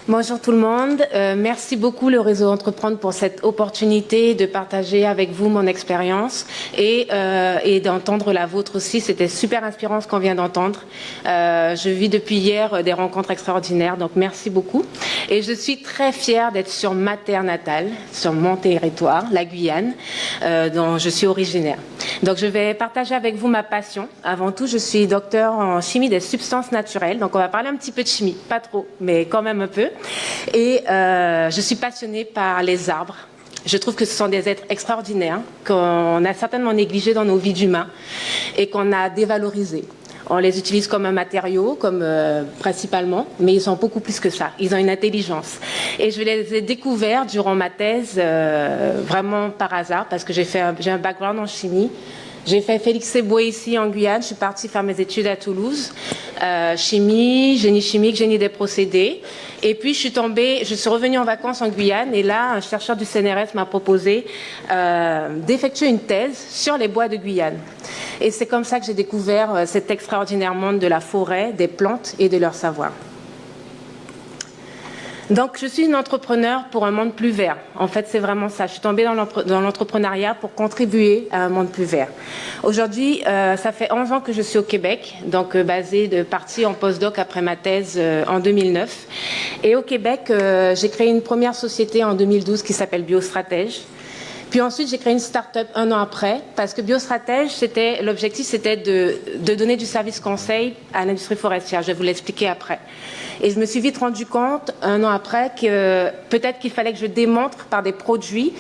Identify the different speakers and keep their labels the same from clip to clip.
Speaker 1: Bonjour tout le monde. Merci beaucoup le réseau Entreprendre pour cette opportunité de partager avec vous mon expérience et d'entendre la vôtre aussi. C'était super inspirant ce qu'on vient d'entendre. Je vis depuis hier des rencontres extraordinaires, donc merci beaucoup. Et je suis très fière d'être sur ma terre natale, sur mon territoire, la Guyane, dont je suis originaire. Donc je vais partager avec vous ma passion. Avant tout, je suis docteur en chimie des substances naturelles, donc on va parler un petit peu de chimie, pas trop, mais quand même un peu. Et je suis passionnée par les arbres. Je trouve que ce sont des êtres extraordinaires qu'on a certainement négligés dans nos vies d'humains et qu'on a dévalorisés. On les utilise comme un matériau, principalement, mais ils sont beaucoup plus que ça. Ils ont une intelligence. Et je les ai découverts durant ma thèse, vraiment par hasard, parce que j'ai un background en chimie. J'ai fait Félix Éboué ici en Guyane. Je suis partie faire mes études à Toulouse. Chimie, génie chimique, génie des procédés. Et puis je suis revenue en vacances en Guyane et là, un chercheur du CNRS m'a proposé d'effectuer une thèse sur les bois de Guyane. Et c'est comme ça que j'ai découvert cet extraordinaire monde de la forêt, des plantes et de leur savoir. Donc, je suis une entrepreneure pour un monde plus vert. En fait, c'est vraiment ça. Je suis tombée dans l'entrepreneuriat pour contribuer à un monde plus vert. Aujourd'hui, ça fait 11 ans que je suis au Québec, donc partie en postdoc après ma thèse en 2009. Et au Québec, j'ai créé une première société en 2012 qui s'appelle Biostratège. Puis ensuite, j'ai créé une start-up un an après, parce que Biostratège, l'objectif, c'était de donner du service conseil à l'industrie forestière. Je vais vous l'expliquer après. Et je me suis vite rendu compte, un an après, que peut-être qu'il fallait que je démontre par des produits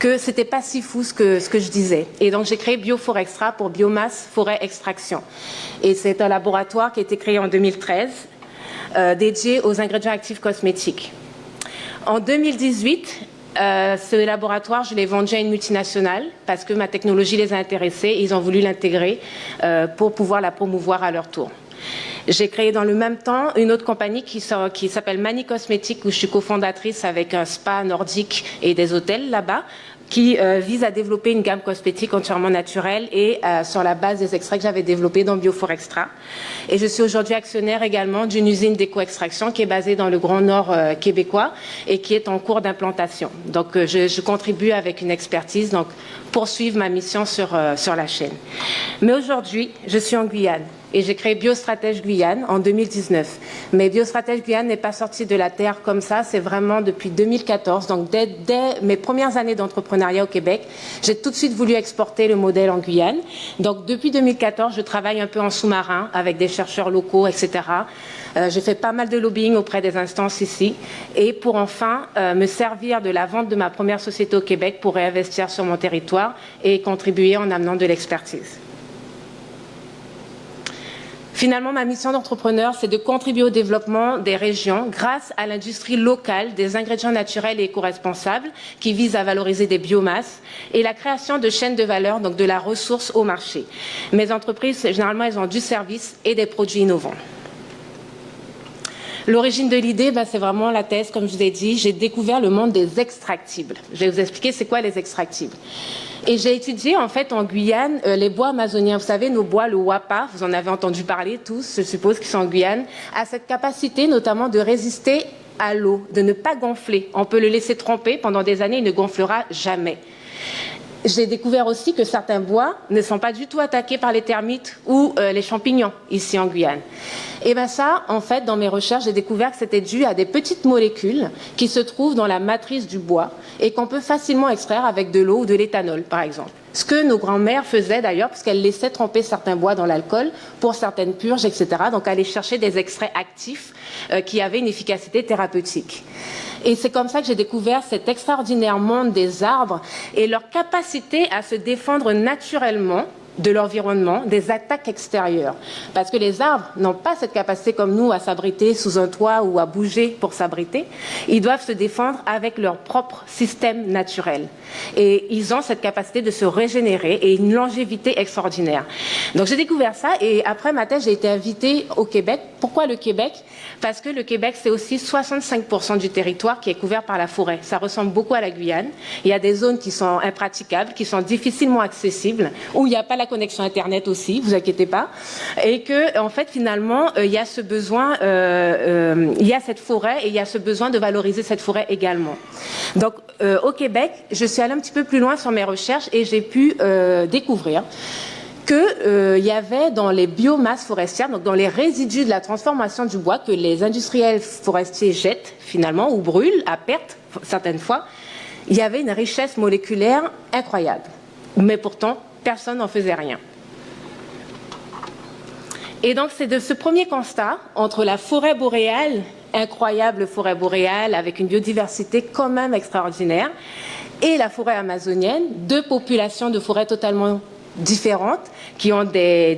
Speaker 1: que c'était pas si fou ce que je disais. Et donc, j'ai créé Bioforextra pour biomasse, forêt, extraction. Et c'est un laboratoire qui a été créé en 2013, dédié aux ingrédients actifs cosmétiques. En 2018, ce laboratoire, je l'ai vendu à une multinationale parce que ma technologie les a intéressés et ils ont voulu l'intégrer pour pouvoir la promouvoir à leur tour. J'ai créé dans le même temps une autre compagnie qui s'appelle Mani Cosmétiques où je suis cofondatrice avec un spa nordique et des hôtels là-bas qui vise à développer une gamme cosmétique entièrement naturelle et sur la base des extraits que j'avais développés dans Bioforextra. Et je suis aujourd'hui actionnaire également d'une usine d'éco-extraction qui est basée dans le Grand Nord québécois et qui est en cours d'implantation. Donc je contribue avec une expertise, donc poursuivre ma mission sur la chaîne. Mais aujourd'hui, je suis en Guyane. Et j'ai créé Biostratège Guyane en 2019. Mais Biostratège Guyane n'est pas sorti de la terre comme ça, c'est vraiment depuis 2014. Donc dès mes premières années d'entrepreneuriat au Québec, j'ai tout de suite voulu exporter le modèle en Guyane. Donc depuis 2014, je travaille un peu en sous-marin avec des chercheurs locaux, etc. J'ai fait pas mal de lobbying auprès des instances ici. Et pour enfin me servir de la vente de ma première société au Québec pour réinvestir sur mon territoire et contribuer en amenant de l'expertise. Finalement, ma mission d'entrepreneur, c'est de contribuer au développement des régions grâce à l'industrie locale des ingrédients naturels et éco-responsables qui visent à valoriser des biomasses et la création de chaînes de valeur, donc de la ressource au marché. Mes entreprises, généralement, elles ont du service et des produits innovants. L'origine de l'idée, c'est vraiment la thèse, comme je vous ai dit. J'ai découvert le monde des extractibles. Je vais vous expliquer c'est quoi les extractibles. Et j'ai étudié en fait en Guyane les bois amazoniens. Vous savez, nos bois, le wapa, vous en avez entendu parler tous, je suppose, qui sont en Guyane, a cette capacité notamment de résister à l'eau, de ne pas gonfler. On peut le laisser tremper pendant des années, il ne gonflera jamais. J'ai découvert aussi que certains bois ne sont pas du tout attaqués par les termites ou les champignons ici en Guyane. Et bien ça, en fait, dans mes recherches, j'ai découvert que c'était dû à des petites molécules qui se trouvent dans la matrice du bois et qu'on peut facilement extraire avec de l'eau ou de l'éthanol, par exemple. Ce que nos grands-mères faisaient d'ailleurs, parce qu'elles laissaient tremper certains bois dans l'alcool pour certaines purges, etc. Donc aller chercher des extraits actifs qui avaient une efficacité thérapeutique. Et c'est comme ça que j'ai découvert cet extraordinaire monde des arbres et leur capacité à se défendre naturellement de l'environnement, des attaques extérieures. Parce que les arbres n'ont pas cette capacité comme nous à s'abriter sous un toit ou à bouger pour s'abriter. Ils doivent se défendre avec leur propre système naturel. Et ils ont cette capacité de se régénérer et une longévité extraordinaire. Donc j'ai découvert ça et après ma thèse, j'ai été invitée au Québec Pourquoi le Québec? Parce que le Québec, c'est aussi 65% du territoire qui est couvert par la forêt. Ça ressemble beaucoup à la Guyane. Il y a des zones qui sont impraticables, qui sont difficilement accessibles, où il n'y a pas la connexion Internet aussi, vous inquiétez pas. Et que, en fait, finalement, il y a ce besoin, il y a cette forêt et il y a ce besoin de valoriser cette forêt également. Donc, au Québec, je suis allée un petit peu plus loin sur mes recherches et j'ai pu découvrir qu'il y avait dans les biomasses forestières, donc dans les résidus de la transformation du bois que les industriels forestiers jettent finalement ou brûlent à perte certaines fois, il y avait une richesse moléculaire incroyable. Mais pourtant, personne n'en faisait rien. Et donc c'est de ce premier constat entre la forêt boréale, incroyable forêt boréale avec une biodiversité quand même extraordinaire, et la forêt amazonienne, deux populations de forêts totalement différentes, qui ont des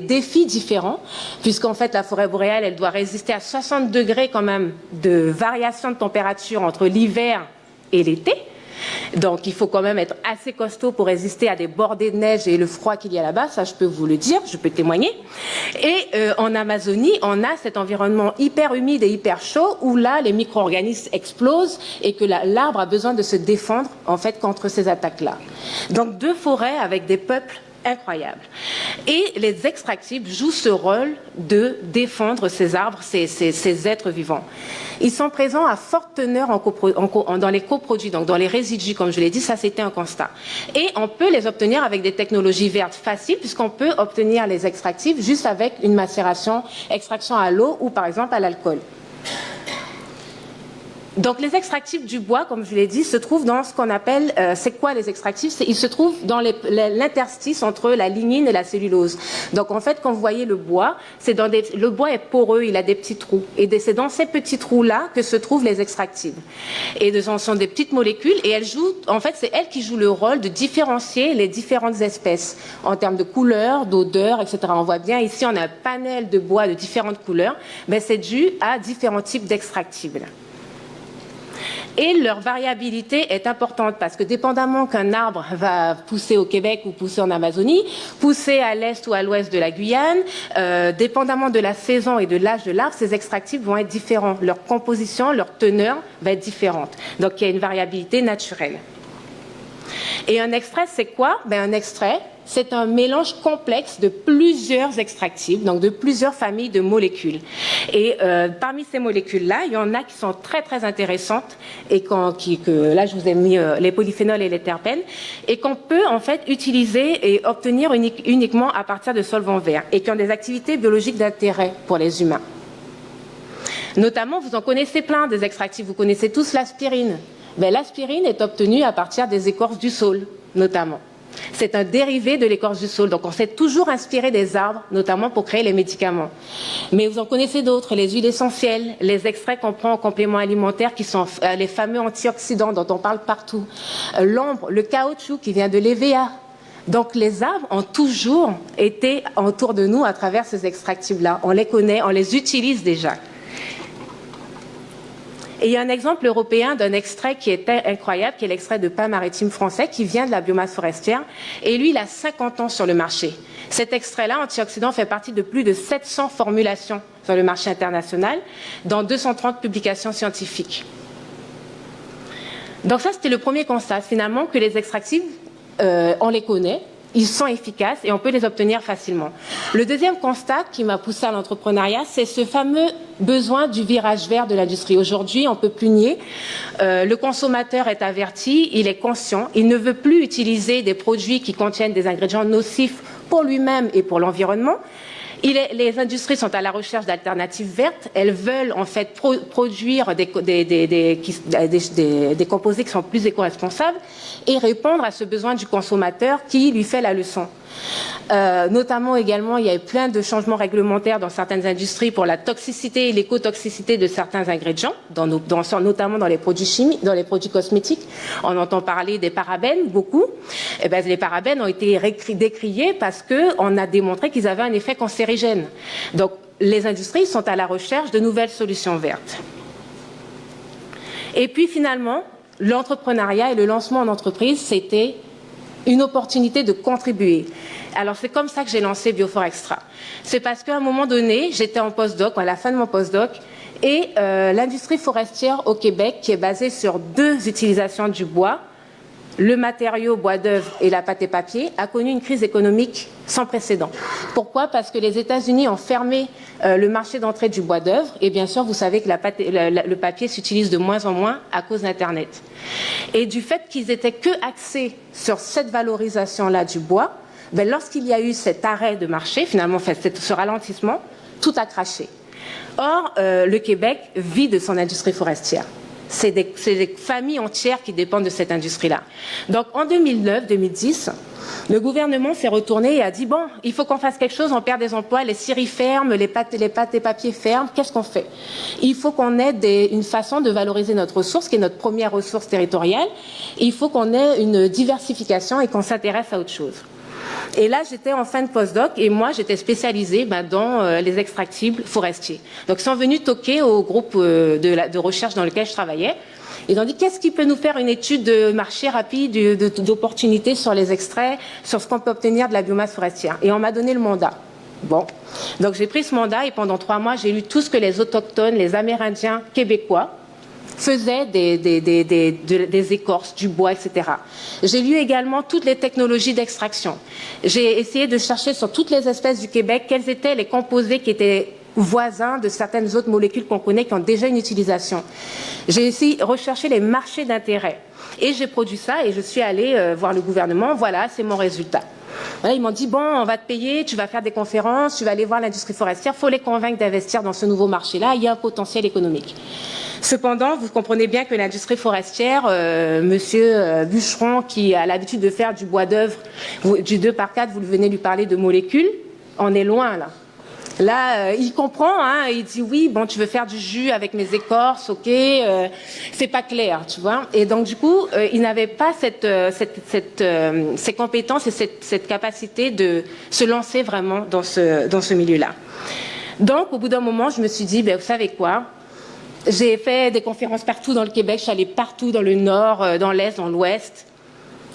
Speaker 1: défis différents, puisqu'en fait la forêt boréale, elle doit résister à 60 degrés quand même de variation de température entre l'hiver et l'été. Donc il faut quand même être assez costaud pour résister à des bordées de neige et le froid qu'il y a là-bas, ça je peux vous le dire, je peux témoigner. Et en Amazonie, on a cet environnement hyper humide et hyper chaud où là les micro-organismes explosent et que l'arbre a besoin de se défendre en fait contre ces attaques-là. Donc deux forêts avec des peuples incroyable. Et les extractives jouent ce rôle de défendre ces arbres, ces êtres vivants. Ils sont présents à forte teneur dans les coproduits, donc dans les résidus, comme je l'ai dit, ça c'était un constat. Et on peut les obtenir avec des technologies vertes faciles, puisqu'on peut obtenir les extractifs juste avec une macération, extraction à l'eau ou par exemple à l'alcool. Donc les extractifs du bois, comme je l'ai dit, se trouvent dans ce qu'on appelle, c'est quoi les extractifs? Ils se trouvent dans l'interstice entre la lignine et la cellulose. Donc en fait, quand vous voyez le bois, le bois est poreux, il a des petits trous. Et c'est dans ces petits trous-là que se trouvent les extractives. Et ce sont des petites molécules et elles jouent, en fait, c'est elles qui jouent le rôle de différencier les différentes espèces en termes de couleur, d'odeur, etc. On voit bien ici, on a un panel de bois de différentes couleurs, mais c'est dû à différents types d'extractibles. Et leur variabilité est importante parce que dépendamment qu'un arbre va pousser au Québec ou pousser en Amazonie, pousser à l'est ou à l'ouest de la Guyane, dépendamment de la saison et de l'âge de l'arbre, ces extractifs vont être différents. Leur composition, leur teneur va être différente. Donc il y a une variabilité naturelle. Et un extrait, c'est quoi? Un extrait, c'est un mélange complexe de plusieurs extractifs, donc de plusieurs familles de molécules. Et parmi ces molécules-là, il y en a qui sont très très intéressantes et là je vous ai mis les polyphénols et les terpènes et qu'on peut en fait utiliser et obtenir uniquement à partir de solvants verts et qui ont des activités biologiques d'intérêt pour les humains. Notamment, vous en connaissez plein des extractifs, vous connaissez tous l'aspirine. L'aspirine est obtenue à partir des écorces du saule, notamment. C'est un dérivé de l'écorce du saule. Donc on s'est toujours inspiré des arbres, notamment pour créer les médicaments. Mais vous en connaissez d'autres, les huiles essentielles, les extraits qu'on prend en complément alimentaire, qui sont les fameux antioxydants dont on parle partout. L'ambre, le caoutchouc qui vient de l'EVA. Donc les arbres ont toujours été autour de nous à travers ces extractifs-là. On les connaît, on les utilise déjà. Et il y a un exemple européen d'un extrait qui est incroyable, qui est l'extrait de pin maritime français, qui vient de la biomasse forestière. Et lui, il a 50 ans sur le marché. Cet extrait-là, antioxydant, fait partie de plus de 700 formulations sur le marché international, dans 230 publications scientifiques. Donc ça, c'était le premier constat, finalement, que les extractifs, on les connaît. Ils sont efficaces et on peut les obtenir facilement. Le deuxième constat qui m'a poussé à l'entrepreneuriat, c'est ce fameux besoin du virage vert de l'industrie. Aujourd'hui, on ne peut plus nier. Le consommateur est averti, il est conscient, il ne veut plus utiliser des produits qui contiennent des ingrédients nocifs pour lui-même et pour l'environnement. Les industries sont à la recherche d'alternatives vertes. Elles veulent en fait produire des composés qui sont plus éco-responsables et répondre à ce besoin du consommateur qui lui fait la leçon. Notamment également, il y a eu plein de changements réglementaires dans certaines industries pour la toxicité et l'écotoxicité de certains ingrédients, notamment dans les produits chimiques, dans les produits cosmétiques. On entend parler des parabènes, beaucoup. Les parabènes ont été décriés parce qu'on a démontré qu'ils avaient un effet cancérigène. Donc, les industries sont à la recherche de nouvelles solutions vertes. Et puis finalement, l'entrepreneuriat et le lancement en entreprise, c'était une opportunité de contribuer. Alors c'est comme ça que j'ai lancé Biofor Extra. C'est parce qu'à un moment donné, j'étais en postdoc, à la fin de mon postdoc, et l'industrie forestière au Québec, qui est basée sur 2 utilisations du bois, le matériau bois d'œuvre et la pâte et papier, a connu une crise économique sans précédent. Pourquoi? Parce que les États-Unis ont fermé le marché d'entrée du bois d'œuvre, et bien sûr, vous savez que le papier s'utilise de moins en moins à cause d'Internet. Et du fait qu'ils étaient que axés sur cette valorisation-là du bois, ben, lorsqu'il y a eu cet arrêt de marché, finalement, ce ralentissement, tout a craché. Or, le Québec vit de son industrie forestière. C'est des familles entières qui dépendent de cette industrie-là. Donc, en 2009-2010, le gouvernement s'est retourné et a dit, bon, il faut qu'on fasse quelque chose, on perd des emplois, les scieries ferment, les pâtes et papiers ferment, qu'est-ce qu'on fait? Il faut qu'on ait une façon de valoriser notre ressource, qui est notre première ressource territoriale. Il faut qu'on ait une diversification et qu'on s'intéresse à autre chose. Et là, j'étais en fin de postdoc et moi, j'étais spécialisée dans les extractibles forestiers. Donc, ils sont venus toquer au groupe de recherche dans lequel je travaillais. Ils ont dit, qu'est-ce qui peut nous faire une étude de marché rapide, d'opportunités sur les extraits, sur ce qu'on peut obtenir de la biomasse forestière? Et on m'a donné le mandat. Bon. Donc, j'ai pris ce mandat et pendant 3 mois, j'ai lu tout ce que les autochtones, les Amérindiens québécois faisaient des écorces, du bois, etc. J'ai lu également toutes les technologies d'extraction. J'ai essayé de chercher sur toutes les espèces du Québec quels étaient les composés qui étaient voisins de certaines autres molécules qu'on connaît qui ont déjà une utilisation. J'ai essayé de rechercher les marchés d'intérêt. Et j'ai produit ça et je suis allée voir le gouvernement. Voilà, c'est mon résultat. Voilà, ils m'ont dit, bon, on va te payer, tu vas faire des conférences, tu vas aller voir l'industrie forestière, il faut les convaincre d'investir dans ce nouveau marché-là, il y a un potentiel économique. Cependant, vous comprenez bien que l'industrie forestière, monsieur Bûcheron, qui a l'habitude de faire du bois d'œuvre, du 2x4, vous venez lui parler de molécules, on est loin là. Là, il comprend, hein, il dit oui, bon, tu veux faire du jus avec mes écorces, ok, c'est pas clair, tu vois. Et donc du coup, il n'avait pas ces compétences et cette capacité de se lancer vraiment dans ce milieu-là. Donc, au bout d'un moment, je me suis dit, ben, vous savez quoi? J'ai fait des conférences partout dans le Québec, je suis allée partout dans le Nord, dans l'Est, dans l'Ouest.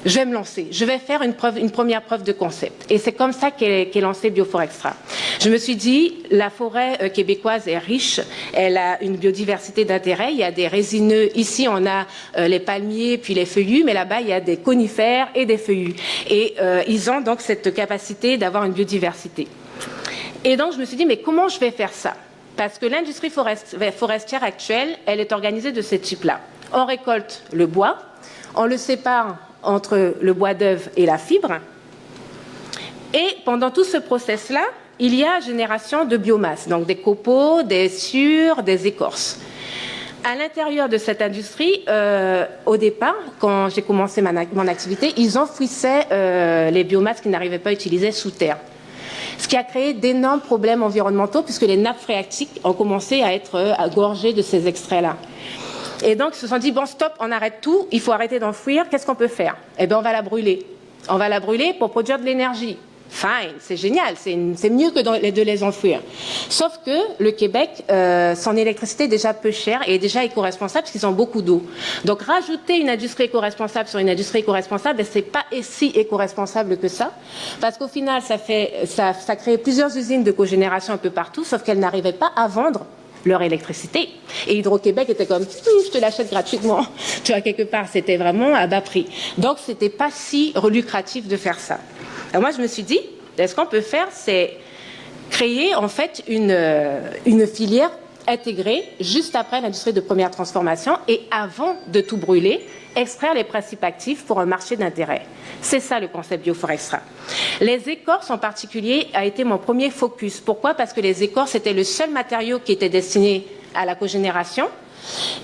Speaker 1: Je vais me lancer. Je vais faire une première preuve de concept. Et c'est comme ça qu'est lancé Biofor Extra. Je me suis dit, la forêt québécoise est riche, elle a une biodiversité d'intérêt. Il y a des résineux. Ici, on a les palmiers, puis les feuillus, mais là-bas, il y a des conifères et des feuillus. Et ils ont donc cette capacité d'avoir une biodiversité. Et donc, je me suis dit, mais comment je vais faire ça? Parce que l'industrie forestière actuelle, elle est organisée de ce type-là. On récolte le bois, on le sépare entre le bois d'œuvre et la fibre. Et pendant tout ce process-là, il y a génération de biomasse, donc des copeaux, des sciures, des écorces. À l'intérieur de cette industrie, au départ, quand j'ai commencé mon activité, ils enfouissaient les biomasses qu'ils n'arrivaient pas à utiliser sous terre. Ce qui a créé d'énormes problèmes environnementaux puisque les nappes phréatiques ont commencé à être gorgées de ces extraits-là. Et donc, ils se sont dit, bon, stop, on arrête tout, il faut arrêter d'enfouir, qu'est-ce qu'on peut faire? Eh bien, on va la brûler. On va la brûler pour produire de l'énergie. Fine, c'est génial, c'est mieux que de les enfouir. Sauf que le Québec, son électricité est déjà peu chère et est déjà éco-responsable parce qu'ils ont beaucoup d'eau. Donc, rajouter une industrie éco-responsable sur une industrie éco-responsable, c'est pas si éco-responsable que ça. Parce qu'au final, ça crée plusieurs usines de cogénération un peu partout, sauf qu'elles n'arrivaient pas à vendre leur électricité. Et Hydro-Québec était comme, je te l'achète gratuitement. Tu vois, quelque part, c'était vraiment à bas prix. Donc, c'était pas si lucratif de faire ça. Alors moi, je me suis dit, ce qu'on peut faire, c'est créer, en fait, une filière intégrée juste après l'industrie de première transformation et avant de tout brûler, extraire les principes actifs pour un marché d'intérêt. C'est ça le concept Biofor Extra. Les écorces en particulier a été mon premier focus. Pourquoi? Parce que les écorces étaient le seul matériau qui était destiné à la cogénération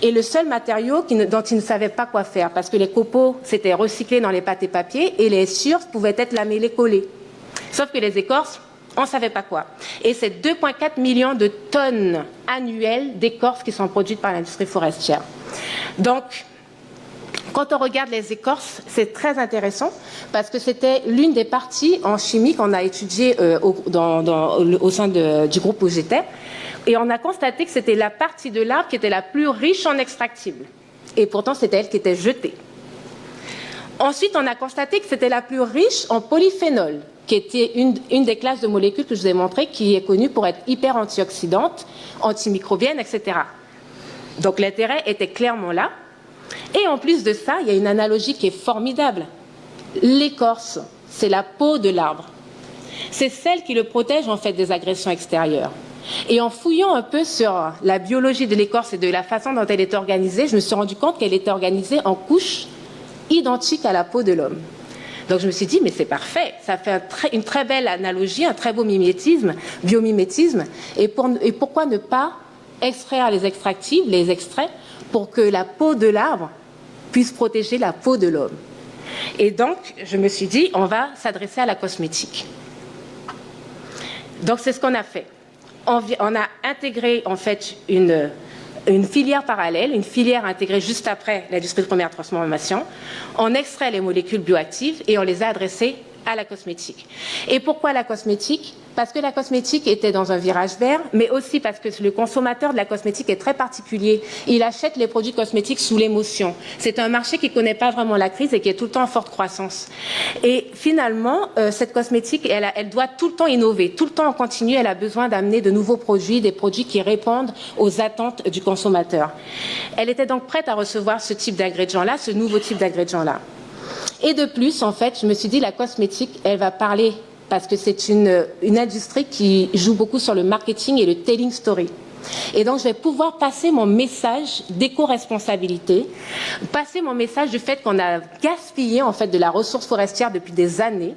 Speaker 1: et le seul matériau dont ils ne savaient pas quoi faire. Parce que les copeaux s'étaient recyclés dans les pâtes et papiers et les sciures pouvaient être lamellées collées. Sauf que les écorces, on ne savait pas quoi. Et c'est 2,4 millions de tonnes annuelles d'écorces qui sont produites par l'industrie forestière. Donc, quand on regarde les écorces, c'est très intéressant parce que c'était l'une des parties en chimie qu'on a étudiée au sein du groupe où j'étais. Et on a constaté que c'était la partie de l'arbre qui était la plus riche en extractibles. Et pourtant, c'était elle qui était jetée. Ensuite, on a constaté que c'était la plus riche en polyphénol, qui était une des classes de molécules que je vous ai montré, qui est connue pour être hyper antioxydante, antimicrobienne, etc. Donc l'intérêt était clairement là. Et en plus de ça, il y a une analogie qui est formidable. L'écorce, c'est la peau de l'arbre. C'est celle qui le protège en fait des agressions extérieures. Et en fouillant un peu sur la biologie de l'écorce et de la façon dont elle est organisée, je me suis rendu compte qu'elle était organisée en couches identiques à la peau de l'homme. Donc je me suis dit, mais c'est parfait, ça fait une très belle analogie, un très beau biomimétisme. Et pourquoi ne pas extraire les extractives, les extraits, pour que la peau de l'arbre puisse protéger la peau de l'homme. Et donc, je me suis dit, on va s'adresser à la cosmétique. Donc, c'est ce qu'on a fait. On a intégré, en fait, une filière parallèle, une filière intégrée juste après l'industrie de première transformation. On extrait les molécules bioactives et on les a adressées à la cosmétique. Et pourquoi la cosmétique? Parce que la cosmétique était dans un virage vert, mais aussi parce que le consommateur de la cosmétique est très particulier. Il achète les produits cosmétiques sous l'émotion. C'est un marché qui ne connaît pas vraiment la crise et qui est tout le temps en forte croissance. Et finalement, cette cosmétique, elle doit tout le temps innover, tout le temps en continu. Elle a besoin d'amener de nouveaux produits, des produits qui répondent aux attentes du consommateur. Elle était donc prête à recevoir ce type d'ingrédients-là, ce nouveau type d'ingrédients-là. Et de plus, en fait, je me suis dit, la cosmétique, elle va parler, parce que c'est une industrie qui joue beaucoup sur le marketing et le telling story. Et donc, je vais pouvoir passer mon message d'éco-responsabilité, passer mon message du fait qu'on a gaspillé, en fait, de la ressource forestière depuis des années,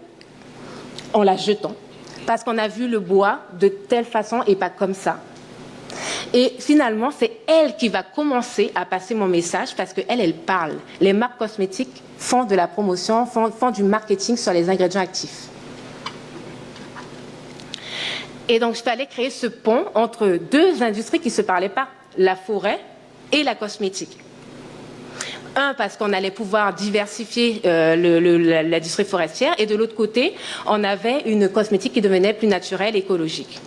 Speaker 1: en la jetant, parce qu'on a vu le bois de telle façon et pas comme ça. Et finalement, c'est elle qui va commencer à passer mon message parce qu'elle, elle parle. Les marques cosmétiques font de la promotion, font du marketing sur les ingrédients actifs. Et donc, je fallait créer ce pont entre deux industries qui ne se parlaient pas, la forêt et la cosmétique. Un, parce qu'on allait pouvoir diversifier l'industrie forestière, et de l'autre côté, on avait une cosmétique qui devenait plus naturelle, écologique.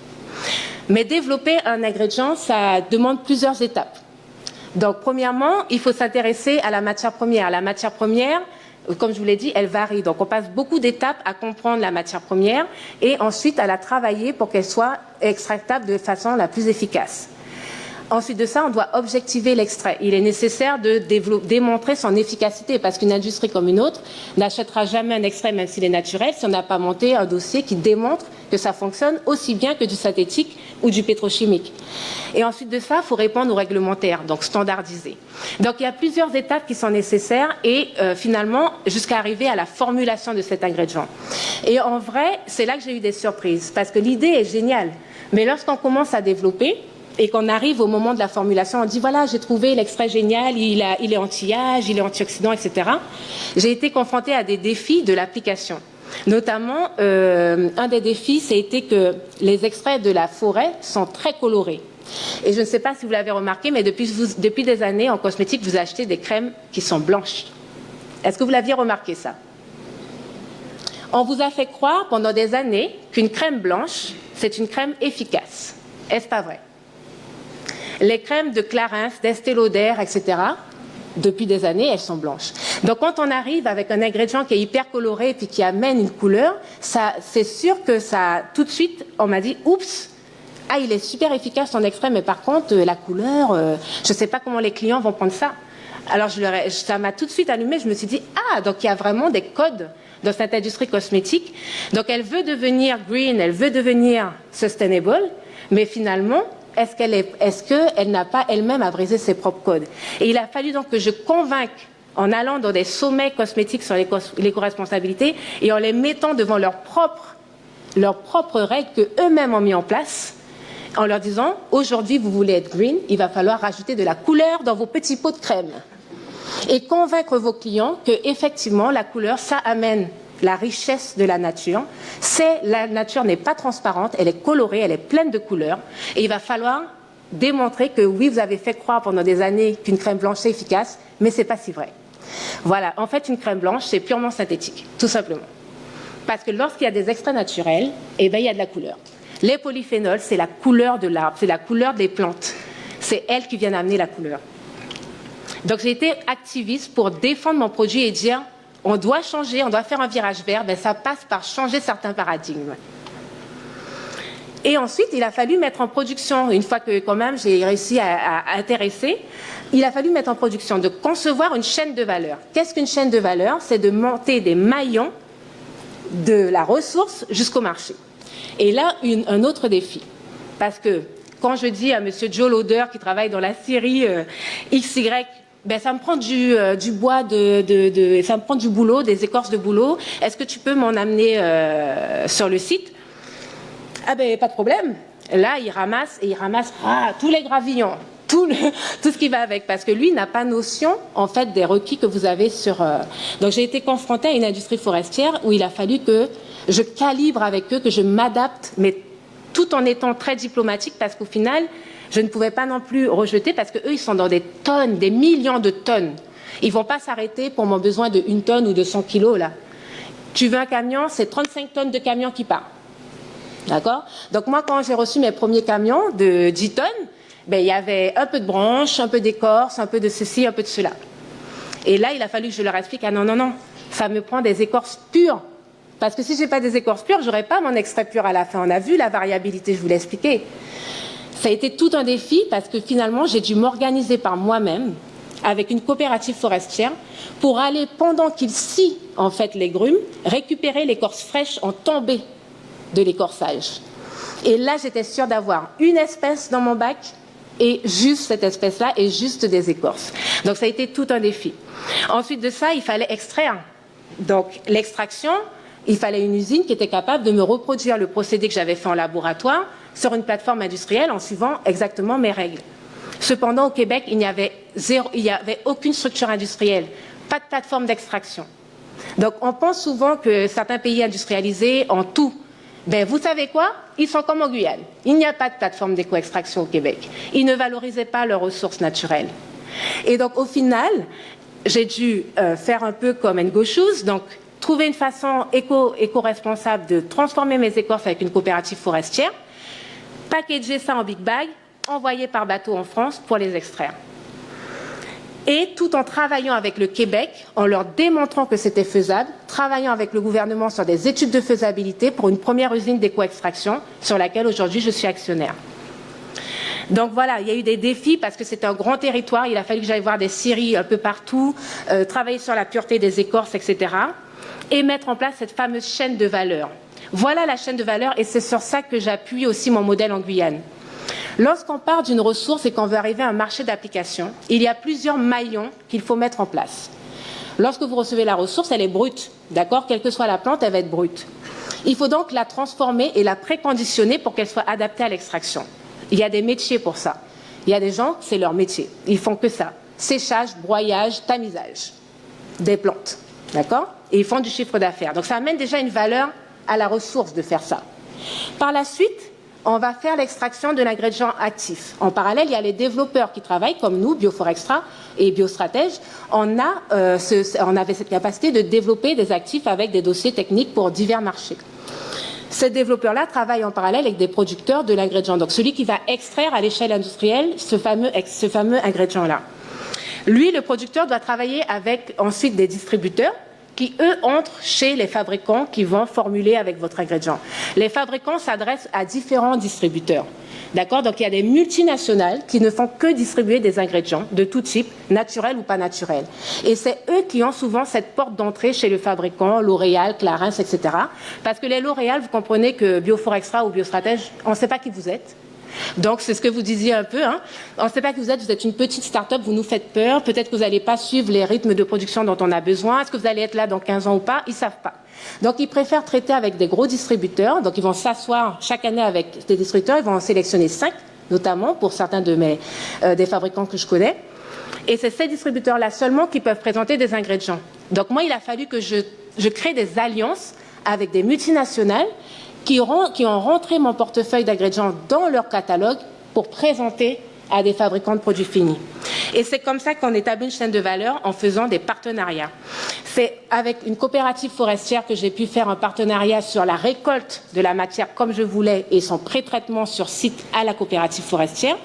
Speaker 1: Mais développer un ingrédient, ça demande plusieurs étapes. Donc, premièrement, il faut s'intéresser à la matière première. La matière première, comme je vous l'ai dit, elle varie. Donc, on passe beaucoup d'étapes à comprendre la matière première et ensuite à la travailler pour qu'elle soit extractable de façon la plus efficace. Ensuite de ça, on doit objectiver l'extrait. Il est nécessaire de démontrer son efficacité parce qu'une industrie comme une autre n'achètera jamais un extrait, même s'il est naturel, si on n'a pas monté un dossier qui démontre que ça fonctionne aussi bien que du synthétique ou du pétrochimique. Et ensuite de ça, il faut répondre aux réglementaires, donc standardiser. Donc il y a plusieurs étapes qui sont nécessaires et finalement jusqu'à arriver à la formulation de cet ingrédient. Et en vrai, c'est là que j'ai eu des surprises parce que l'idée est géniale. Mais lorsqu'on commence à développer, et qu'on arrive au moment de la formulation, on dit voilà, j'ai trouvé l'extrait génial, il est anti-âge, il est antioxydant, etc. J'ai été confrontée à des défis de l'application. Notamment, un des défis, c'était que les extraits de la forêt sont très colorés. Et je ne sais pas si vous l'avez remarqué, mais depuis des années, en cosmétique, vous achetez des crèmes qui sont blanches. Est-ce que vous l'aviez remarqué ça? On vous a fait croire pendant des années qu'une crème blanche, c'est une crème efficace. Est-ce pas vrai? Les crèmes de Clarins, d'Estée Lauder, etc., depuis des années, elles sont blanches. Donc, quand on arrive avec un ingrédient qui est hyper coloré et puis qui amène une couleur, c'est sûr que ça, tout de suite, on m'a dit, oups, ah, il est super efficace ton extrait, mais par contre, la couleur, je ne sais pas comment les clients vont prendre ça. Alors, ça m'a tout de suite allumé, je me suis dit, ah, donc il y a vraiment des codes dans cette industrie cosmétique. Donc, elle veut devenir green, elle veut devenir sustainable, mais finalement, est-ce qu'elle n'a pas elle-même à briser ses propres codes? Et il a fallu donc que je convainque, en allant dans des sommets cosmétiques sur l'éco-responsabilité et en les mettant devant leurs propres règles qu'eux-mêmes ont mis en place, en leur disant, aujourd'hui vous voulez être green, il va falloir rajouter de la couleur dans vos petits pots de crème. Et convaincre vos clients que effectivement la couleur, ça amène la richesse de la nature. La nature n'est pas transparente, elle est colorée, elle est pleine de couleurs. Et il va falloir démontrer que oui, vous avez fait croire pendant des années qu'une crème blanche c'est efficace, mais c'est pas si vrai. Voilà, en fait, une crème blanche, c'est purement synthétique, tout simplement. Parce que lorsqu'il y a des extraits naturels, eh ben, il y a de la couleur. Les polyphénols, c'est la couleur de l'arbre, c'est la couleur des plantes. C'est elles qui viennent amener la couleur. Donc j'ai été activiste pour défendre mon produit et dire on doit changer, on doit faire un virage vert, ben, ça passe par changer certains paradigmes. Et ensuite, il a fallu mettre en production, une fois que quand même j'ai réussi à intéresser, il a fallu mettre en production, de concevoir une chaîne de valeur. Qu'est-ce qu'une chaîne de valeur? C'est de monter des maillons de la ressource jusqu'au marché. Et là, un autre défi. Parce que quand je dis à M. Joe Lauder, qui travaille dans la série XY, ben, ça me prend du bois, ça me prend du boulot, des écorces de boulot. Est-ce que tu peux m'en amener sur le site? Ah ben, pas de problème. Là, il ramasse tous les gravillons, tout ce qui va avec, parce que lui n'a pas notion, en fait, des requis que vous avez sur... Donc, j'ai été confrontée à une industrie forestière où il a fallu que je calibre avec eux, que je m'adapte, mais tout en étant très diplomatique, parce qu'au final, je ne pouvais pas non plus rejeter, parce qu'eux, ils sont dans des tonnes, des millions de tonnes. Ils ne vont pas s'arrêter pour mon besoin de 1 tonne ou de 100 kilos, là. Tu veux un camion, c'est 35 tonnes de camion qui part. D'accord? Donc moi, quand j'ai reçu mes premiers camions de 10 tonnes, ben, il y avait un peu de branches, un peu d'écorce, un peu de ceci, un peu de cela. Et là, il a fallu que je leur explique, ah non, non, non, ça me prend des écorces pures. Parce que si je n'ai pas des écorces pures, je n'aurai pas mon extrait pur à la fin. On a vu la variabilité, je vous l'ai expliqué. Ça a été tout un défi parce que finalement, j'ai dû m'organiser par moi-même avec une coopérative forestière pour aller, pendant qu'ils scient en fait les grumes, récupérer l'écorce fraîche en tombée de l'écorçage. Et là, j'étais sûre d'avoir une espèce dans mon bac et juste cette espèce-là et juste des écorces. Donc, ça a été tout un défi. Ensuite de ça, il fallait extraire. Donc, l'extraction, il fallait une usine qui était capable de me reproduire le procédé que j'avais fait en laboratoire sur une plateforme industrielle en suivant exactement mes règles. Cependant, au Québec, il n'y avait aucune structure industrielle, pas de plateforme d'extraction. Donc, on pense souvent que certains pays industrialisés ont tout. Ben, vous savez quoi? Ils sont comme en Guyane. Il n'y a pas de plateforme d'éco-extraction au Québec. Ils ne valorisaient pas leurs ressources naturelles. Et donc, au final, j'ai dû faire un peu comme Ngo Shoes, donc trouver une façon éco-responsable de transformer mes écorces avec une coopérative forestière, packager ça en big bag, envoyer par bateau en France pour les extraire. Et tout en travaillant avec le Québec, en leur démontrant que c'était faisable, travaillant avec le gouvernement sur des études de faisabilité pour une première usine d'éco-extraction sur laquelle aujourd'hui je suis actionnaire. Donc voilà, il y a eu des défis parce que c'est un grand territoire, il a fallu que j'aille voir des scieries un peu partout, travailler sur la pureté des écorces, etc. et mettre en place cette fameuse chaîne de valeur. Voilà la chaîne de valeur et c'est sur ça que j'appuie aussi mon modèle en Guyane. Lorsqu'on part d'une ressource et qu'on veut arriver à un marché d'application, il y a plusieurs maillons qu'il faut mettre en place. Lorsque vous recevez la ressource, elle est brute, d'accord? Quelle que soit la plante, elle va être brute. Il faut donc la transformer et la préconditionner pour qu'elle soit adaptée à l'extraction. Il y a des métiers pour ça. Il y a des gens, c'est leur métier. Ils font que ça. Séchage, broyage, tamisage des plantes, d'accord? Et ils font du chiffre d'affaires. Donc ça amène déjà une valeur à la ressource de faire ça. Par la suite, on va faire l'extraction de l'ingrédient actif. En parallèle, il y a les développeurs qui travaillent, comme nous, Bioforextra et Biostratège. On avait cette capacité de développer des actifs avec des dossiers techniques pour divers marchés. Ces développeurs-là travaillent en parallèle avec des producteurs de l'ingrédient. Donc, celui qui va extraire à l'échelle industrielle ce fameux ingrédient-là. Lui, le producteur, doit travailler avec ensuite des distributeurs qui, eux, entrent chez les fabricants qui vont formuler avec votre ingrédient. Les fabricants s'adressent à différents distributeurs. D'accord? Donc, il y a des multinationales qui ne font que distribuer des ingrédients de tout type, naturels ou pas naturels. Et c'est eux qui ont souvent cette porte d'entrée chez le fabricant, L'Oréal, Clarins, etc. Parce que les L'Oréal, vous comprenez que Bioforextra ou Biostratège, on ne sait pas qui vous êtes. Donc, c'est ce que vous disiez un peu. Hein. On ne sait pas qui vous êtes une petite start-up, vous nous faites peur. Peut-être que vous n'allez pas suivre les rythmes de production dont on a besoin. Est-ce que vous allez être là dans 15 ans ou pas? Ils ne savent pas. Donc, ils préfèrent traiter avec des gros distributeurs. Donc, ils vont s'asseoir chaque année avec des distributeurs. Ils vont en sélectionner 5, notamment pour certains des fabricants que je connais. Et c'est ces distributeurs-là seulement qui peuvent présenter des ingrédients. Donc, moi, il a fallu que je crée des alliances avec des multinationales qui ont rentré mon portefeuille d'ingrédients dans leur catalogue pour présenter à des fabricants de produits finis. Et c'est comme ça qu'on établit une chaîne de valeur en faisant des partenariats. C'est avec une coopérative forestière que j'ai pu faire un partenariat sur la récolte de la matière comme je voulais et son pré-traitement sur site à la coopérative forestière,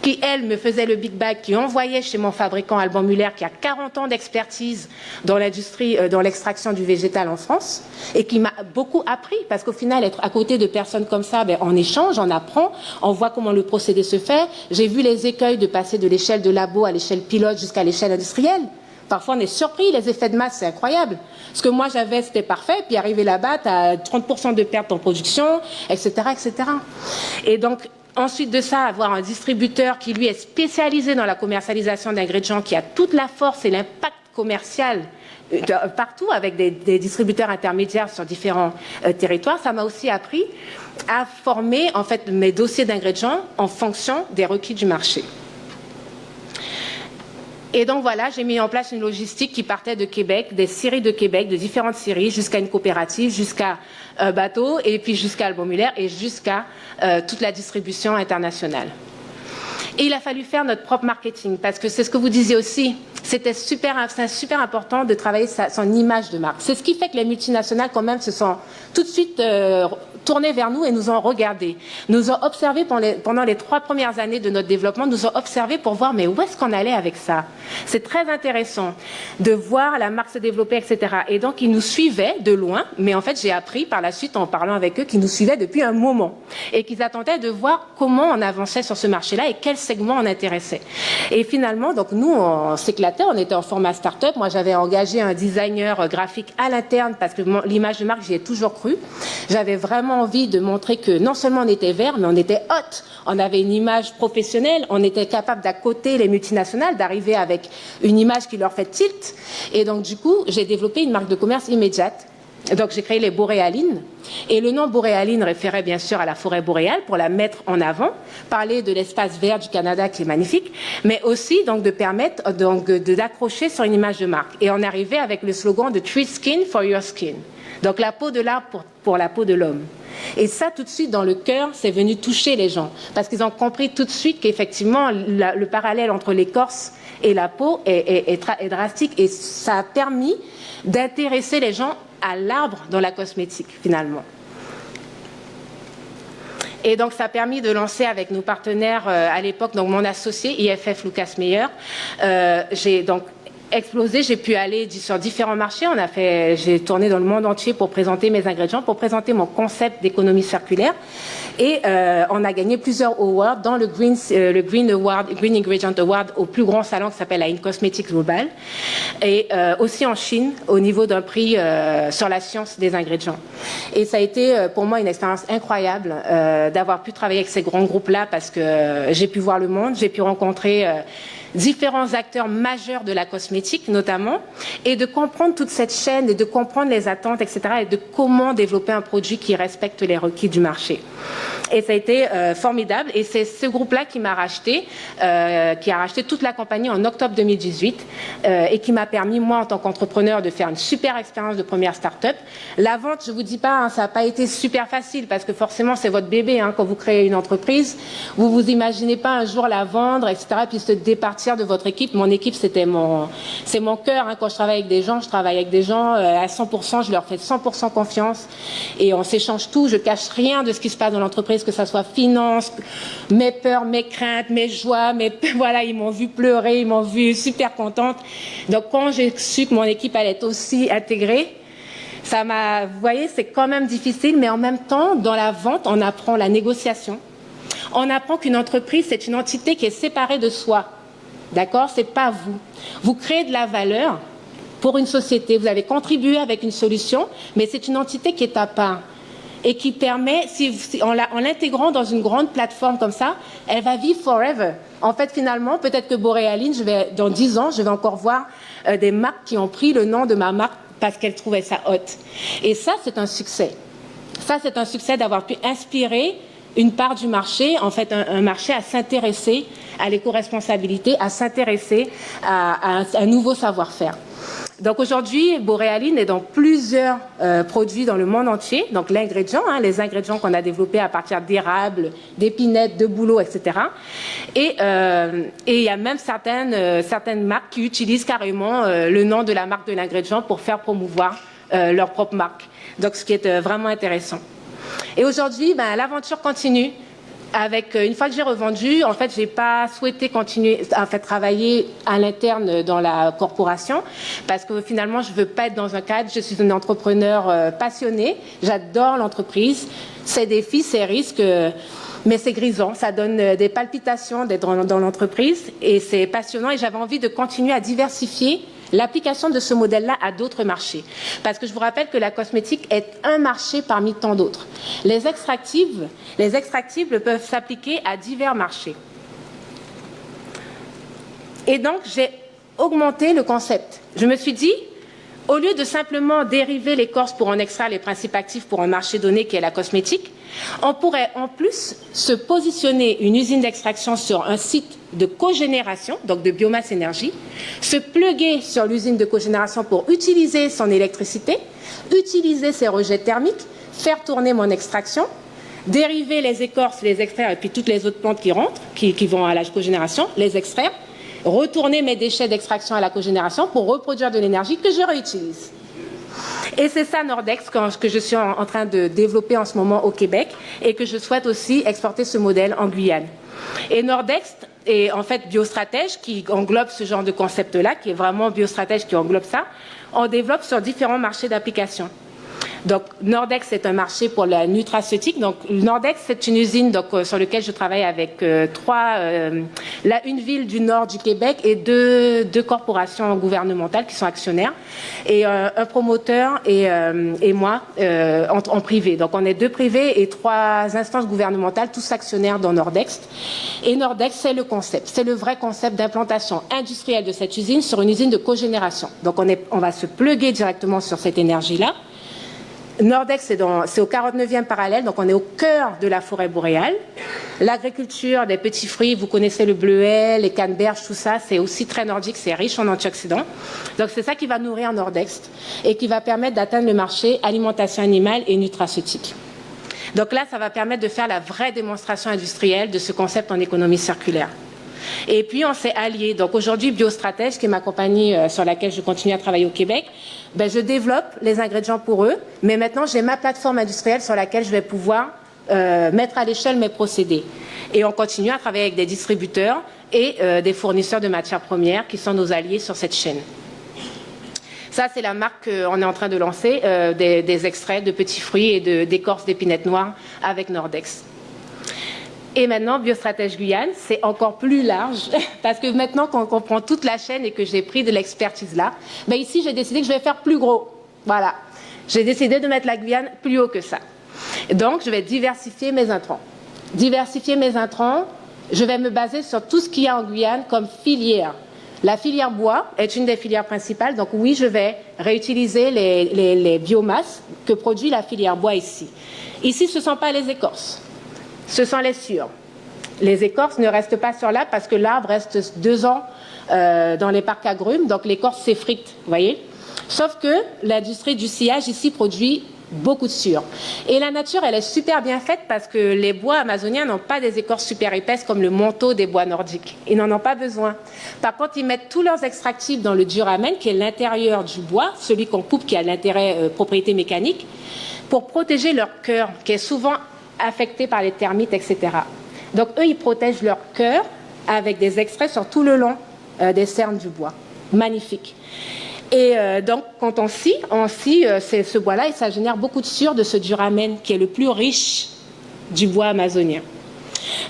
Speaker 1: qui, elle, me faisait le big bag, qui envoyait chez mon fabricant Alban Muller, qui a 40 ans d'expertise dans l'industrie, dans l'extraction du végétal en France, et qui m'a beaucoup appris, parce qu'au final, être à côté de personnes comme ça, on échange, on apprend, on voit comment le procédé se fait. J'ai vu les écueils de passer de l'échelle de labo à l'échelle pilote jusqu'à l'échelle industrielle. Parfois, on est surpris, les effets de masse, c'est incroyable. Ce que moi j'avais, c'était parfait, puis arrivé là-bas, tu as 30% de pertes en production, etc., etc. Et donc, ensuite de ça, avoir un distributeur qui, lui, est spécialisé dans la commercialisation d'ingrédients, qui a toute la force et l'impact commercial partout, avec des distributeurs intermédiaires sur différents territoires, ça m'a aussi appris à former, en fait, mes dossiers d'ingrédients en fonction des requis du marché. Et donc voilà, j'ai mis en place une logistique qui partait de Québec, des scieries de Québec, de différentes scieries, jusqu'à une coopérative, jusqu'à bateau, et puis jusqu'à Alban Muller, et jusqu'à toute la distribution internationale. Et il a fallu faire notre propre marketing, parce que c'est ce que vous disiez aussi, c'est super important de travailler son image de marque. C'est ce qui fait que les multinationales, quand même, se sont tout de suite tournées vers nous et nous ont regardés. Nous ont observés pendant les 3 premières années de notre développement, nous ont observés pour voir mais où est-ce qu'on allait avec ça. C'est très intéressant de voir la marque se développer, etc. Et donc, ils nous suivaient de loin, mais en fait, j'ai appris par la suite en parlant avec eux qu'ils nous suivaient depuis un moment et qu'ils attendaient de voir comment on avançait sur ce marché-là et quel segment on intéressait. Et finalement, donc nous, on s'éclatait, on était en format start-up. Moi, j'avais engagé un designer graphique à l'interne parce que l'image de marque, j'y ai toujours cru. J'avais vraiment envie de montrer que non seulement on était vert, mais on était hot. On avait une image professionnelle, on était capable d'accoter les multinationales, d'arriver avec une image qui leur fait tilt. Et donc, du coup, j'ai développé une marque de commerce immédiate. Donc, j'ai créé les boréalines. Et le nom boréaline référait bien sûr à la forêt boréale pour la mettre en avant, parler de l'espace vert du Canada qui est magnifique, mais aussi donc de permettre donc d'accrocher sur une image de marque. Et on arrivait avec le slogan de Tree Skin for Your Skin. Donc, la peau de l'arbre pour la peau de l'homme. Et ça, tout de suite, dans le cœur, c'est venu toucher les gens. Parce qu'ils ont compris tout de suite qu'effectivement, le parallèle entre l'écorce et la peau est drastique. Et ça a permis d'intéresser les gens à l'arbre dans la cosmétique, finalement. Et donc, ça a permis de lancer avec nos partenaires à l'époque, donc mon associé, IFF Lucas Meyer. J'ai donc explosé, j'ai pu aller sur différents marchés. J'ai tourné dans le monde entier pour présenter mes ingrédients, pour présenter mon concept d'économie circulaire. Et on a gagné plusieurs awards dans le Green Ingredient Award au plus grand salon qui s'appelle la In-Cosmetics Global. Et aussi en Chine, au niveau d'un prix sur la science des ingrédients. Et ça a été pour moi une expérience incroyable d'avoir pu travailler avec ces grands groupes-là parce que j'ai pu voir le monde, j'ai pu rencontrer différents acteurs majeurs de la cosmétique notamment, et de comprendre toute cette chaîne et de comprendre les attentes, etc., et de comment développer un produit qui respecte les requis du marché. Et ça a été formidable, et c'est ce groupe-là qui m'a racheté, qui a racheté toute la compagnie en octobre 2018, et qui m'a permis, moi, en tant qu'entrepreneur, de faire une super expérience de première start-up. La vente, je vous dis pas, hein, ça n'a pas été super facile, parce que forcément, c'est votre bébé, hein, quand vous créez une entreprise. Vous vous imaginez pas un jour la vendre, etc., puis se départir de votre équipe. Mon équipe, c'est mon cœur. Hein. Quand je travaille avec des gens, je travaille avec des gens à 100%, je leur fais 100% confiance et on s'échange tout. Je cache rien de ce qui se passe dans l'entreprise, que ça soit finance, mes peurs, mes craintes, mes joies, voilà, ils m'ont vu pleurer, ils m'ont vu super contente. Donc, quand j'ai su que mon équipe allait être aussi intégrée, vous voyez, c'est quand même difficile, mais en même temps, dans la vente, on apprend la négociation. On apprend qu'une entreprise, c'est une entité qui est séparée de soi. D'accord? C'est pas vous. Vous créez de la valeur pour une société. Vous avez contribué avec une solution, mais c'est une entité qui est à part et qui permet, en l'intégrant dans une grande plateforme comme ça, elle va vivre forever. En fait, finalement, peut-être que boréaline, dans 10 ans, je vais encore voir des marques qui ont pris le nom de ma marque parce qu'elles trouvaient ça hot. Et ça, c'est un succès. Ça, c'est un succès d'avoir pu inspirer une part du marché, en fait un marché à s'intéresser à l'éco-responsabilité, à s'intéresser à un nouveau savoir-faire. Donc aujourd'hui, Boréaline est dans plusieurs produits dans le monde entier. Donc l'ingrédient, les ingrédients qu'on a développés à partir d'érable, d'épinettes, de bouleau, etc. Et il y a même certaines marques qui utilisent carrément le nom de la marque de l'ingrédient pour faire promouvoir leur propre marque. Donc ce qui est vraiment intéressant. Et aujourd'hui, l'aventure continue. Une fois que j'ai revendu, en fait, j'ai pas souhaité continuer à travailler à l'interne dans la corporation parce que finalement, je veux pas être dans un cadre. Je suis une entrepreneur passionnée. J'adore l'entreprise, ses défis, ses risques, mais c'est grisant. Ça donne des palpitations d'être dans l'entreprise et c'est passionnant. Et j'avais envie de continuer à diversifier l'application de ce modèle-là à d'autres marchés. Parce que je vous rappelle que la cosmétique est un marché parmi tant d'autres. Les extractives peuvent s'appliquer à divers marchés. Et donc, j'ai augmenté le concept. Je me suis dit, au lieu de simplement dériver l'écorce pour en extraire les principes actifs pour un marché donné qui est la cosmétique, on pourrait en plus se positionner une usine d'extraction sur un site de cogénération, donc de biomasse énergie, se pluguer sur l'usine de cogénération pour utiliser son électricité, utiliser ses rejets thermiques, faire tourner mon extraction, dériver les écorces, les extraire et puis toutes les autres plantes qui rentrent, qui vont à la cogénération, les extraire, retourner mes déchets d'extraction à la cogénération pour reproduire de l'énergie que je réutilise. Et c'est ça Nordex que je suis en train de développer en ce moment au Québec et que je souhaite aussi exporter ce modèle en Guyane. Et Nordex est en fait biostratège qui englobe ce genre de concept-là, qui est vraiment biostratège qui englobe ça. On développe sur différents marchés d'application. Donc, Nordex est un marché pour la nutraceutique. Donc, Nordex, c'est une usine sur laquelle je travaille avec une ville du nord du Québec et deux corporations gouvernementales qui sont actionnaires et un promoteur et moi en privé. Donc, on est 2 privés et 3 instances gouvernementales, tous actionnaires dans Nordex. Et Nordex, c'est le concept. C'est le vrai concept d'implantation industrielle de cette usine sur une usine de cogénération. Donc, on va se pluguer directement sur cette énergie-là. Nordex, c'est au 49e parallèle, donc on est au cœur de la forêt boréale. L'agriculture des petits fruits, vous connaissez le bleuet, les canneberges, tout ça, c'est aussi très nordique, c'est riche en antioxydants. Donc c'est ça qui va nourrir Nordex et qui va permettre d'atteindre le marché alimentation animale et nutraceutique. Donc là, ça va permettre de faire la vraie démonstration industrielle de ce concept en économie circulaire. Et puis, on s'est alliés. Donc, aujourd'hui, Biostratège, qui est ma compagnie sur laquelle je continue à travailler au Québec, je développe les ingrédients pour eux. Mais maintenant, j'ai ma plateforme industrielle sur laquelle je vais pouvoir mettre à l'échelle mes procédés. Et on continue à travailler avec des distributeurs et des fournisseurs de matières premières qui sont nos alliés sur cette chaîne. Ça, c'est la marque qu'on est en train de lancer, des extraits de petits fruits et d'écorce d'épinettes noires avec Nordex. Et maintenant, Biostratège Guyane, c'est encore plus large, parce que maintenant qu'on comprend toute la chaîne et que j'ai pris de l'expertise là, ici, j'ai décidé que je vais faire plus gros. Voilà. J'ai décidé de mettre la Guyane plus haut que ça. Donc, je vais diversifier mes intrants. Diversifier mes intrants, je vais me baser sur tout ce qu'il y a en Guyane comme filière. La filière bois est une des filières principales, donc oui, je vais réutiliser les biomasses que produit la filière bois ici. Ici, ce ne sont pas les écorces. Ce sont les sciures. Les écorces ne restent pas sur l'arbre parce que l'arbre reste 2 ans dans les parcs agrumes, donc l'écorce s'effrite, vous voyez. Sauf que l'industrie du sciage ici produit beaucoup de sciure. Et la nature, elle est super bien faite parce que les bois amazoniens n'ont pas des écorces super épaisses comme le manteau des bois nordiques. Ils n'en ont pas besoin. Par contre, ils mettent tous leurs extractifs dans le duramen, qui est l'intérieur du bois, celui qu'on coupe, qui a l'intérêt propriété mécanique, pour protéger leur cœur, qui est souvent affectés par les termites, etc. Donc, eux, ils protègent leur cœur avec des extraits sur tout le long des cernes du bois. Magnifique. Et donc, quand on scie ce bois-là et ça génère beaucoup de sciure de ce duramen qui est le plus riche du bois amazonien.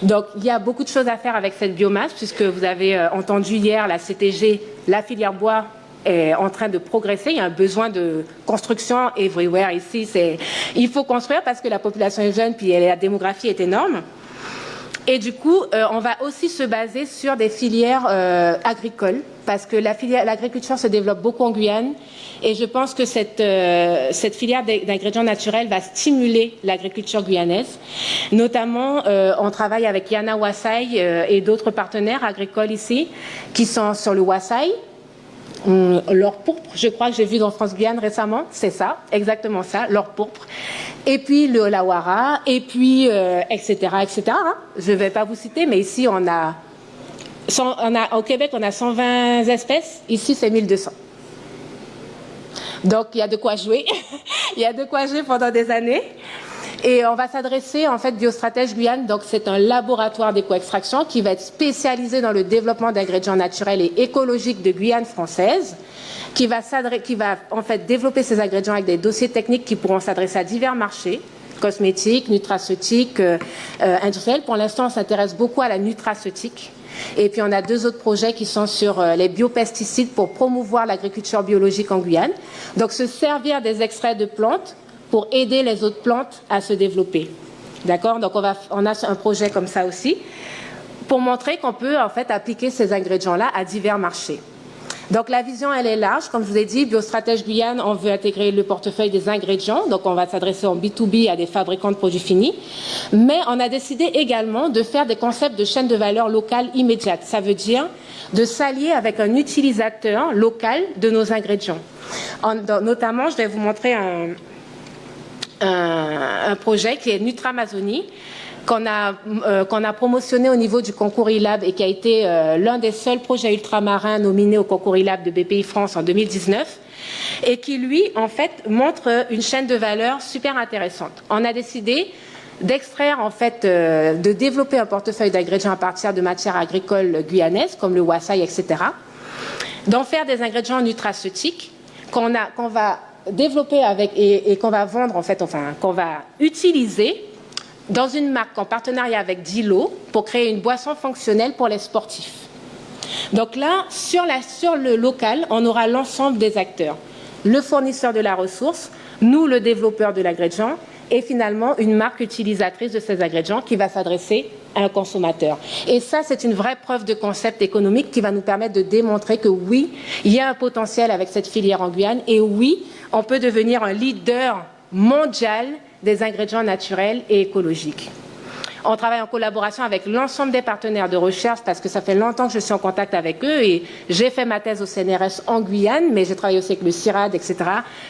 Speaker 1: Donc, il y a beaucoup de choses à faire avec cette biomasse puisque vous avez entendu hier la CTG, la filière bois est en train de progresser. Il y a un besoin de construction everywhere ici. Il faut construire parce que la population est jeune puis la démographie est énorme. Et du coup, on va aussi se baser sur des filières agricoles parce que l'agriculture se développe beaucoup en Guyane et je pense que cette filière d'ingrédients naturels va stimuler l'agriculture guyanaise. Notamment, on travaille avec Yana Wasai et d'autres partenaires agricoles ici qui sont sur le Wasai, l'or pourpre, je crois que j'ai vu dans France Guyane récemment, c'est ça, exactement ça, l'or pourpre. Et puis le lawara, et puis etc., etc. Hein. Je ne vais pas vous citer, mais ici au Québec on a 120 espèces, ici c'est 1200. Donc il y a de quoi jouer, il y a de quoi jouer pendant des années. Et on va s'adresser, en fait, Biostratège Guyane, donc c'est un laboratoire d'éco-extraction qui va être spécialisé dans le développement d'ingrédients naturels et écologiques de Guyane française, qui va en fait développer ces ingrédients avec des dossiers techniques qui pourront s'adresser à divers marchés, cosmétiques, nutraceutiques, industriels. Pour l'instant, on s'intéresse beaucoup à la nutraceutique. Et puis on a 2 autres projets qui sont sur les biopesticides pour promouvoir l'agriculture biologique en Guyane. Donc se servir des extraits de plantes pour aider les autres plantes à se développer. D'accord? Donc on a un projet comme ça aussi pour montrer qu'on peut en fait appliquer ces ingrédients-là à divers marchés. Donc la vision, elle est large. Comme je vous ai dit, Biostratège Guyane, on veut intégrer le portefeuille des ingrédients. Donc on va s'adresser en B2B à des fabricants de produits finis. Mais on a décidé également de faire des concepts de chaîne de valeur locale immédiate. Ça veut dire de s'allier avec un utilisateur local de nos ingrédients. Notamment, je vais vous montrer un projet qui est Nutramazonie, qu'on a promotionné au niveau du concours ILAB et qui a été l'un des seuls projets ultramarins nominés au concours ILAB de BPI France en 2019 et qui, lui, en fait, montre une chaîne de valeur super intéressante. On a décidé d'extraire, en fait, de développer un portefeuille d'ingrédients à partir de matières agricoles guyanaises, comme le wassaï, etc., d'en faire des ingrédients nutraceutiques qu'on va développer avec et qu'on va vendre, en fait, enfin, qu'on va utiliser dans une marque en partenariat avec Dilo pour créer une boisson fonctionnelle pour les sportifs. Donc là, sur le local, on aura l'ensemble des acteurs. Le fournisseur de la ressource, nous, le développeur de l'ingrédient, et finalement une marque utilisatrice de ces ingrédients qui va s'adresser à un consommateur. Et ça, c'est une vraie preuve de concept économique qui va nous permettre de démontrer que oui, il y a un potentiel avec cette filière en Guyane et oui, on peut devenir un leader mondial des ingrédients naturels et écologiques. On travaille en collaboration avec l'ensemble des partenaires de recherche parce que ça fait longtemps que je suis en contact avec eux et j'ai fait ma thèse au CNRS en Guyane, mais j'ai travaillé aussi avec le CIRAD, etc.,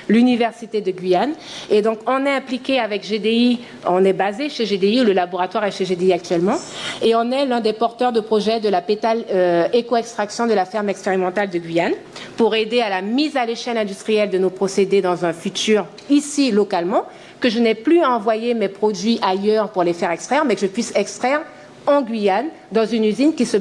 Speaker 1: l'Université de Guyane. Et donc, on est impliqué avec GDI, on est basé chez GDI, le laboratoire est chez GDI actuellement, et on est l'un des porteurs de projet de la pétale éco-extraction de la ferme expérimentale de Guyane pour aider à la mise à l'échelle industrielle de nos procédés dans un futur ici, localement, que je n'ai plus à envoyer mes produits ailleurs pour les faire extraire, mais que je puisse extraire en Guyane, dans une usine qui se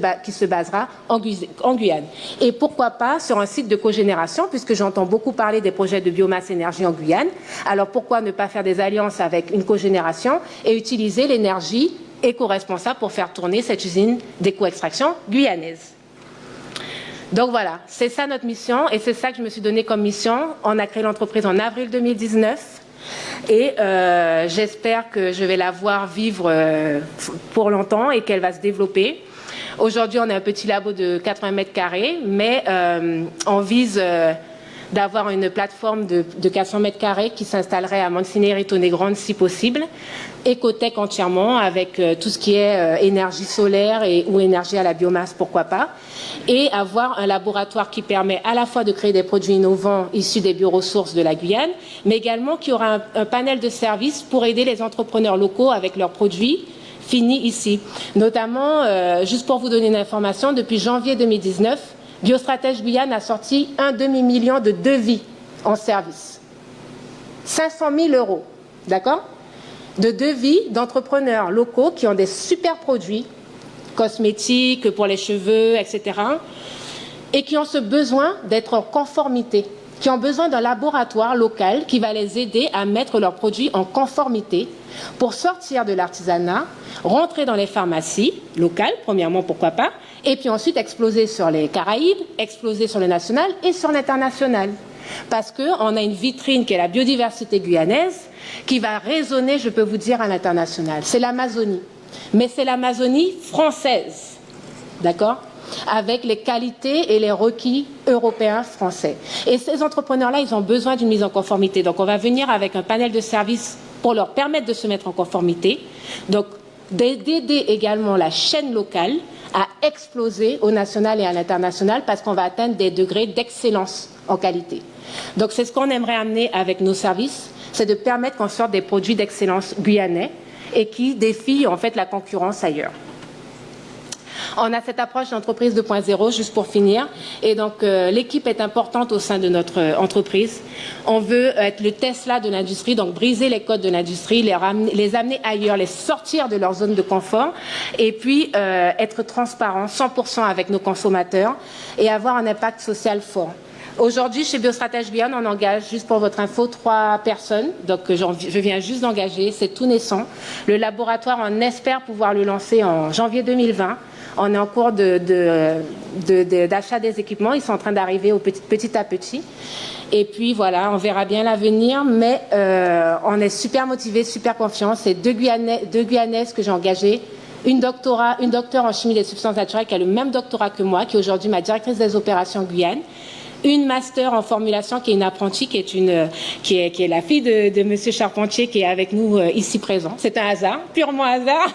Speaker 1: basera en Guyane. Et pourquoi pas sur un site de cogénération, puisque j'entends beaucoup parler des projets de biomasse énergie en Guyane. Alors pourquoi ne pas faire des alliances avec une cogénération et utiliser l'énergie éco-responsable pour faire tourner cette usine d'éco-extraction guyanaise. Donc voilà, c'est ça notre mission et c'est ça que je me suis donné comme mission. On a créé l'entreprise en avril 2019. Et j'espère que je vais la voir vivre pour longtemps et qu'elle va se développer. Aujourd'hui, on a un petit labo de 80 mètres carrés, mais on vise d'avoir une plateforme de 400 mètres carrés qui s'installerait à Monsigny-Ritonnet-Grande si possible, écotech entièrement avec tout ce qui est énergie solaire ou énergie à la biomasse, pourquoi pas, et avoir un laboratoire qui permet à la fois de créer des produits innovants issus des bioressources de la Guyane, mais également qui aura un panel de services pour aider les entrepreneurs locaux avec leurs produits finis ici. Notamment, juste pour vous donner une information, depuis janvier 2019, Biostratège Guyane a sorti 1,5 million de devis en service. 500 000 €, d'accord? De devis d'entrepreneurs locaux qui ont des super produits, cosmétiques, pour les cheveux, etc. et qui ont ce besoin d'être en conformité, qui ont besoin d'un laboratoire local qui va les aider à mettre leurs produits en conformité pour sortir de l'artisanat, rentrer dans les pharmacies locales, premièrement, pourquoi pas, et puis ensuite exploser sur les Caraïbes, exploser sur le national et sur l'international. Parce qu'on a une vitrine qui est la biodiversité guyanaise qui va résonner, je peux vous dire, à l'international. C'est l'Amazonie. Mais c'est l'Amazonie française, d'accord ? Avec les qualités et les requis européens français. Et ces entrepreneurs-là, ils ont besoin d'une mise en conformité. Donc, on va venir avec un panel de services pour leur permettre de se mettre en conformité. Donc, d'aider également la chaîne locale à exploser au national et à l'international parce qu'on va atteindre des degrés d'excellence en qualité. Donc c'est ce qu'on aimerait amener avec nos services, c'est de permettre qu'on sorte des produits d'excellence guyanais et qui défient en fait la concurrence ailleurs. On a cette approche d'entreprise 2.0, juste pour finir. Et donc, l'équipe est importante au sein de notre entreprise. On veut être le Tesla de l'industrie, donc briser les codes de l'industrie, les amener ailleurs, les sortir de leur zone de confort et puis être transparent 100% avec nos consommateurs et avoir un impact social fort. Aujourd'hui, chez Biostratège Guyane, on engage, juste pour votre info, 3 personnes. Donc, je viens juste d'engager, c'est tout naissant. Le laboratoire, on espère pouvoir le lancer en janvier 2020. On est en cours d'achat des équipements. Ils sont en train d'arriver petit à petit. Et puis, voilà, on verra bien l'avenir. Mais on est super motivés, super confiants. C'est 2 Guyanaises que j'ai engagées. Une docteure en chimie des substances naturelles qui a le même doctorat que moi, qui est aujourd'hui ma directrice des opérations Guyane. Une master en formulation qui est une apprentie, qui est la fille de Monsieur Charpentier, qui est avec nous ici présent. C'est un hasard, purement hasard,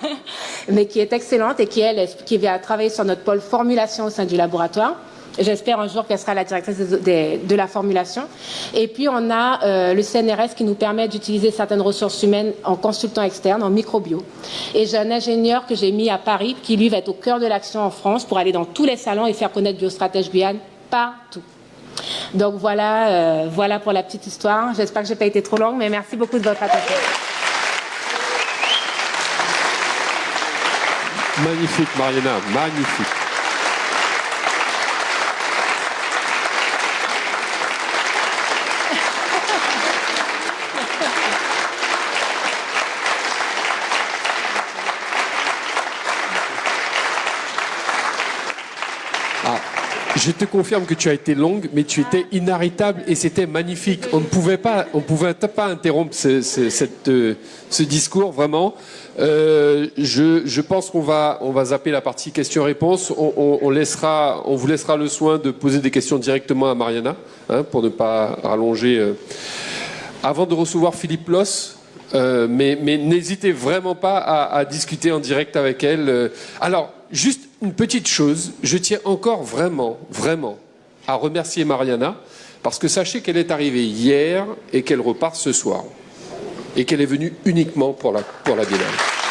Speaker 1: mais qui est excellente et qui vient travailler sur notre pôle formulation au sein du laboratoire. J'espère un jour qu'elle sera la directrice de la formulation. Et puis on a le CNRS qui nous permet d'utiliser certaines ressources humaines en consultant externe, en microbio. Et j'ai un ingénieur que j'ai mis à Paris qui lui va être au cœur de l'action en France pour aller dans tous les salons et faire connaître Biostratège Guyane partout. Donc voilà, voilà pour la petite histoire. J'espère que je n'ai pas été trop longue, mais merci beaucoup de votre attention.
Speaker 2: Magnifique, Mariana, magnifique. Je te confirme que tu as été longue, mais tu étais inarrêtable et c'était magnifique. On ne pouvait pas interrompre ce discours, vraiment. Je pense qu'on va zapper la partie questions-réponses. On vous laissera le soin de poser des questions directement à Mariana, hein, pour ne pas rallonger. Avant de recevoir Philippe Loss, mais n'hésitez vraiment pas à discuter en direct avec elle. Alors, juste une petite chose, je tiens encore vraiment à remercier Mariana, parce que sachez qu'elle est arrivée hier et qu'elle repart ce soir, et qu'elle est venue uniquement pour la Biennale.